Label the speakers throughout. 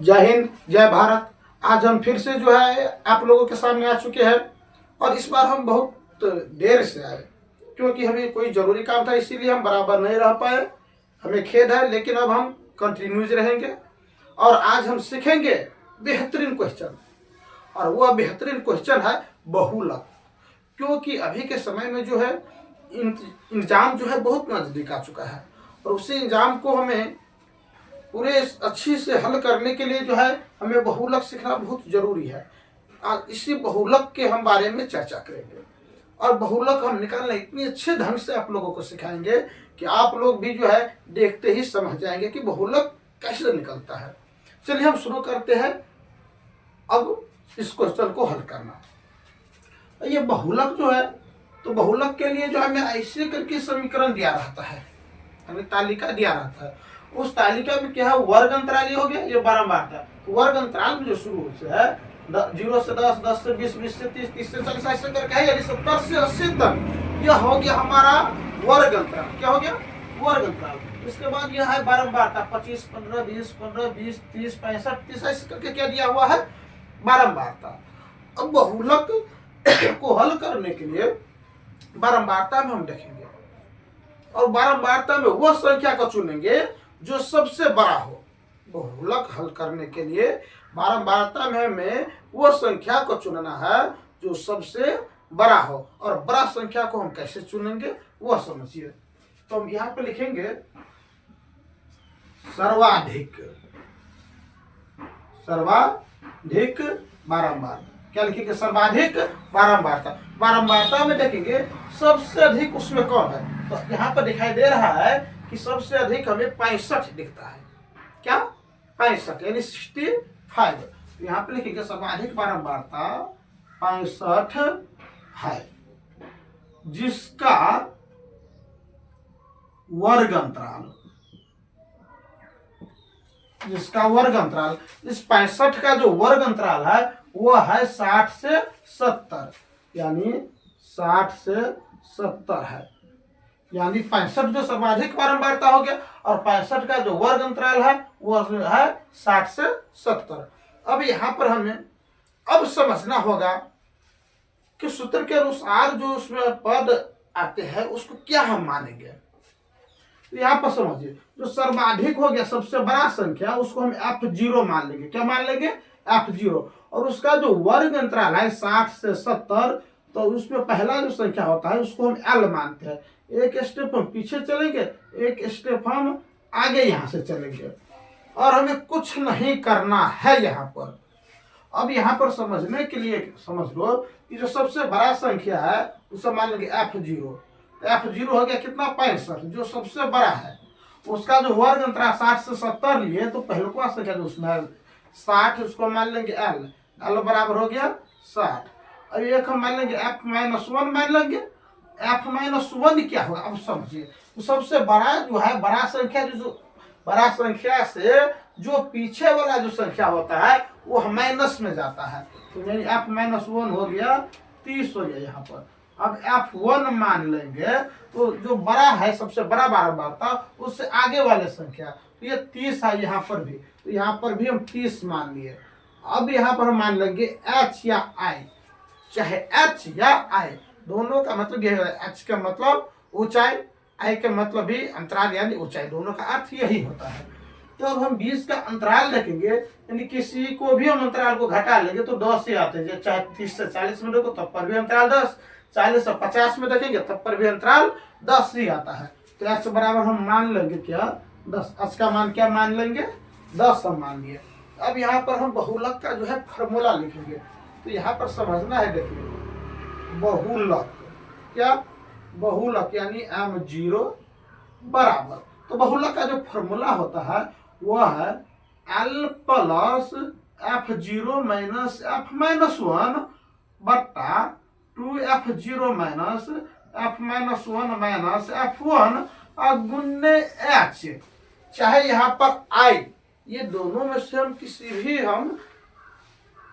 Speaker 1: जय हिंद, जय भारत। आज हम फिर से जो है आप लोगों के सामने आ चुके हैं और इस बार हम बहुत देर से आए क्योंकि हमें कोई ज़रूरी काम था, इसीलिए हम बराबर नहीं रह पाए। हमें खेद है, लेकिन अब हम कंटिन्यूज रहेंगे और आज हम सीखेंगे बेहतरीन क्वेश्चन। और वह बेहतरीन क्वेश्चन है बहुलक। क्योंकि अभी के समय में जो है एग्जाम जो है बहुत नज़दीक आ चुका है और उसी एग्जाम को हमें पूरे अच्छी से हल करने के लिए जो है हमें बहुलक सीखना बहुत जरूरी है। आज इसी बहुलक के हम बारे में चर्चा करेंगे और बहुलक हम निकालना इतनी अच्छे ढंग से आप लोगों को सिखाएंगे कि आप लोग भी जो है देखते ही समझ जाएंगे कि बहुलक कैसे निकलता है। चलिए हम शुरू करते हैं अब इस क्वेश्चन को हल करना। ये बहुलक जो है, तो बहुलक के लिए जो हमें ऐसे करके समीकरण दिया रहता है, हमें तालिका दिया रहता है। उस तालिका में क्या है, वर्ग अंतराल हो गया, ये बारंबार था। वर्ग अंतराल में जो शुरू से है 0 से 10, 10 से 20, 20 से 30, 30 से 40 ऐसे करके है, यानी 70 से 80 तक यह हो गया हमारा वर्ग अंतराल। क्या हो गया? वर्ग अंतराल। इसके बाद यह है बारंबार था, 25, 15, 20, 15, 20, 30, 65, 30 ऐसे करके क्या दिया हुआ है, बारंबार था। अब बहुलक को हल करने के लिए बारंबारता में हम देखेंगे और बारंबारता में वह संख्या को चुनेंगे जो सबसे बड़ा हो। बहुलक हल करने के लिए बारंबारता में हमें वह संख्या को चुनना है जो सबसे बड़ा हो। और बड़ा संख्या को हम कैसे चुनेंगे वह समझिए। तो हम यहाँ पे लिखेंगे सर्वाधिक। सर्वाधिक बारंबार। क्या लिखेंगे? सर्वाधिक बारंबारता। बारंबारता में देखेंगे सबसे अधिक उसमें कौन है, तो यहाँ पर दिखाई दे रहा है कि सबसे अधिक हमें 65 दिखता है। क्या? 65 यानी 65। यहाँ पे लिखेंगे सर्वाधिक बारंबारता 65 है, जिसका वर्ग अंतराल, जिसका वर्ग अंतराल, इस 65 का जो वर्ग अंतराल है वह है 60 से 70, यानी 60 से 70 है। यानी 65 जो सर्वाधिक बारंबारता हो गया और 65 का जो वर्ग अंतराल है वह है 60 से 70। अब यहाँ पर हमें अब समझना होगा कि सूत्र के अनुसार जो उसमें पद आते हैं उसको क्या हम मानेंगे। यहाँ पर समझिए, जो सर्वाधिक हो गया सबसे बड़ा संख्या, उसको हम F0 मान लेंगे। क्या मान लेंगे? F0। और उसका जो वर्ग अंतराल है 60 से 70, तो उसमें पहला जो संख्या होता है उसको हम L मानते हैं। एक स्टेप हम पीछे चलेंगे, एक स्टेप हम आगे यहाँ से चलेंगे और हमें कुछ नहीं करना है यहाँ पर। अब यहाँ पर समझने के लिए समझ लो कि जो सबसे बड़ा संख्या है उसे मान लेंगे F0। F0 हो गया कितना? 65, जो सबसे बड़ा है। उसका जो वर्ग अंतराल 60 से 70 लिए, तो पहलुआ संख्या जो उसमें 60, उसको मान लेंगे L। L बराबर हो गया 60। अब एक हम मान लेंगे F-1 मान लेंगे। F-1 क्या होगा अब समझिए। तो सबसे बड़ा जो है, बड़ा संख्या जो बड़ा संख्या से जो पीछे वाला जो संख्या होता है वो माइनस में जाता है, तो यानी F-1 हो गया 30 हो गया यहाँ पर। अब F1 मान लेंगे, तो जो बड़ा है सबसे बड़ा बारंबारता उससे आगे वाले संख्या, तो ये 30 है यहाँ पर भी, तो यहाँ पर भी हम 30 मान लिए। अब यहाँ पर हम मान लेंगे H या I, चाहे H या I दोनों का मतलब यही है। H का मतलब ऊंचाई, I का मतलब भी अंतराल यानी ऊंचाई, दोनों का अर्थ यही होता है। तो अब हम 20 का अंतराल देखेंगे, यानी किसी को भी हम अंतराल को घटा लेंगे तो 10 ही आते हैं। चाहे 30 से 40 में देखो तब पर भी अंतराल 10, 40 से 50 में देखेंगे तब पर भी अंतराल 10 ही आता है। तो H बराबर हम मान लेंगे क्या? 10। H का मान क्या मान लेंगे? 10 हम मान लिए। अब यहाँ पर हम बहुलक का जो है फॉर्मूला लिखेंगे। तो यहाँ पर समझना है, देखिए बहुलक क्या? बहुलक यानी M0 बराबर, तो बहुलक का जो फॉर्मूला होता है वह है L plus F0 minus F-1 बट्टा 2F0 minus F-1 minus F1 गुन्ने H, चाहे यहाँ पर I, ये दोनों में से हम किसी भी हम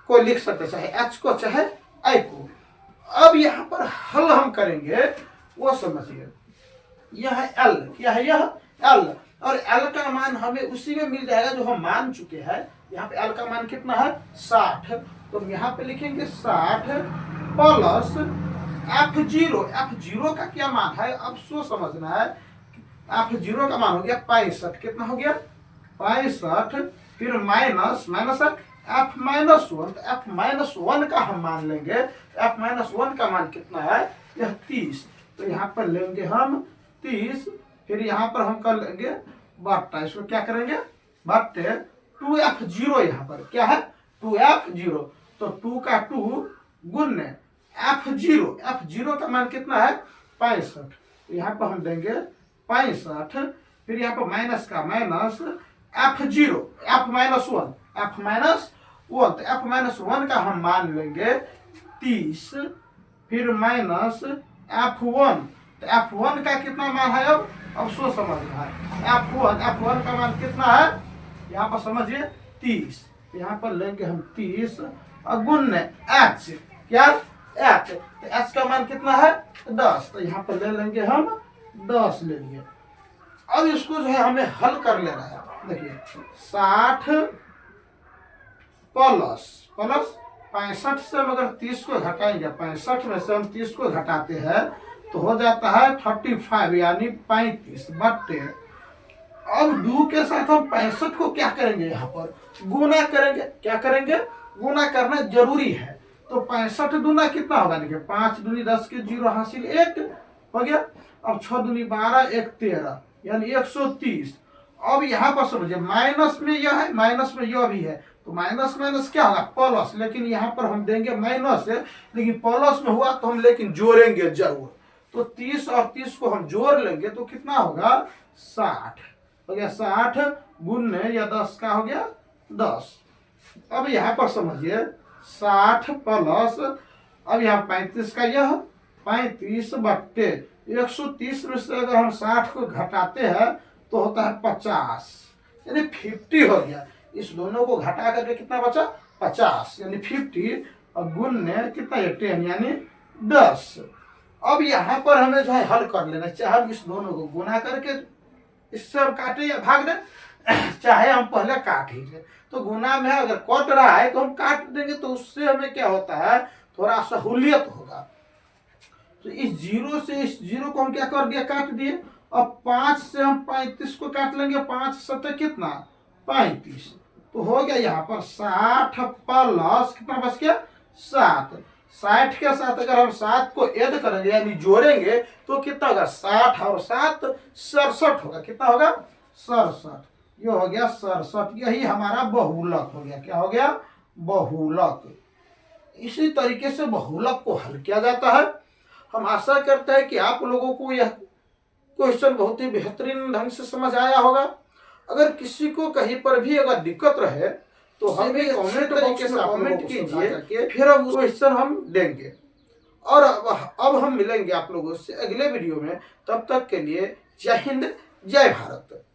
Speaker 1: को लिख सकते, चाहे H को चाहे I को। अब यहाँ पर हल हम करेंगे वो समझिए। यह है L, क्या है? यह L, और L का मान हमें उसी में मिल जाएगा जो हम मान चुके हैं। यहाँ पे एल का मान कितना है 60। तो यहाँ पे लिखेंगे 60 प्लस F0 का क्या मान है अब सो समझना है। F0 का मान हो गया 65, कितना हो गया 65, फिर माइनस माइनस F-1, तो F-1 का हम मान लेंगे। F-1 का मान कितना है यह 30, तो यहाँ पर लेंगे हम 30, फिर यहाँ पर हम कर लेंगे बट्टा, इसको क्या करेंगे बट्टे 2F0, यहाँ पर क्या है 2F0, तो 2 का 2 गुन्ने F0 का मान कितना है 65, तो यहाँ पर हम देंगे 65, फिर यहाँ पर माइनस का माइनस F0 F-1 तो F-1 का हम मान लेंगे 30, फिर माइनस F1, तो F1 का कितना मान है अब सो समझना है। F1 का मान कितना है यहाँ पर समझिए 30, यहाँ पर लेंगे हम 30 और गुण H, क्या H, तो H का मान कितना है 10, तो यहाँ पर ले लेंगे हम 10 ले लिए। अब इसको जो है हमें हल कर लेना है। देखिए 60 प्लस 65 से हम अगर 30 को घटाएंगे, 65 में से हम 30 को घटाते हैं तो हो जाता है 35 यानी 35 बट्टे, अब 2 के साथ हम 65 को क्या करेंगे यहाँ पर गुना करेंगे। क्या करेंगे गुना करना जरूरी है। तो 65 दूना कितना होगा देखिए 5 दूनी 10 के 0 हासिल 1 हो गया। अब 6 दूनी 12 1 13 यानी 130। अब यहाँ पर समझिए माइनस में यह है, माइनस में यह भी है, तो माइनस माइनस क्या होगा प्लस, लेकिन यहाँ पर हम देंगे माइनस है, लेकिन प्लस में हुआ तो हम लेकिन जोड़ेंगे जरूर। तो 30 और 30 को हम जोड़ लेंगे तो कितना होगा 60 हो गया। 60 गुने या 10 का हो गया 10। अब यहाँ पर समझिए 60 प्लस, अब यहाँ 35 का यह 35 बट्टे 130 में से अगर हम 60 को घटाते हैं तो होता है 50 यानी 50 हो गया। इस दोनों को घटा करके कितना बचा 50 यानी 50 और गुने कितना 10 यानी 10। अब यहाँ पर हमें जो है हल कर लेना, चाहे हम इस दोनों को गुना करके इससे हम काटे या भाग दें, चाहे हम पहले काट ही लें। तो गुना में अगर कट रहा है तो हम काट देंगे, तो उससे हमें क्या होता है थोड़ा सहूलियत होगा। तो इस 0 से इस 0 को हम क्या कर दिया काट दिए। अब 5 से हम 35 को काट लेंगे, 5 सत्ते कितना 35, तो हो गया यहाँ पर 60 प्लस कितना बच गया 7। 60 के साथ अगर हम 7 को ऐड करेंगे यानी जोड़ेंगे तो कितना होगा 60 और 7 67 होगा। कितना होगा 67, ये हो गया 67। यही हमारा बहुलक हो गया। क्या हो गया बहुलक। इसी तरीके से बहुलक को हल किया जाता है। हम आशा करते हैं कि आप लोगों को यह क्वेश्चन बहुत ही बेहतरीन ढंग से समझ आया होगा। अगर किसी को कहीं पर भी अगर दिक्कत रहे तो हमें कमेंट तरीके से कमेंट कीजिए, फिर अब क्वेश्चन हम देंगे। और अब हम मिलेंगे आप लोगों से अगले वीडियो में। तब तक के लिए जय हिंद जय भारत।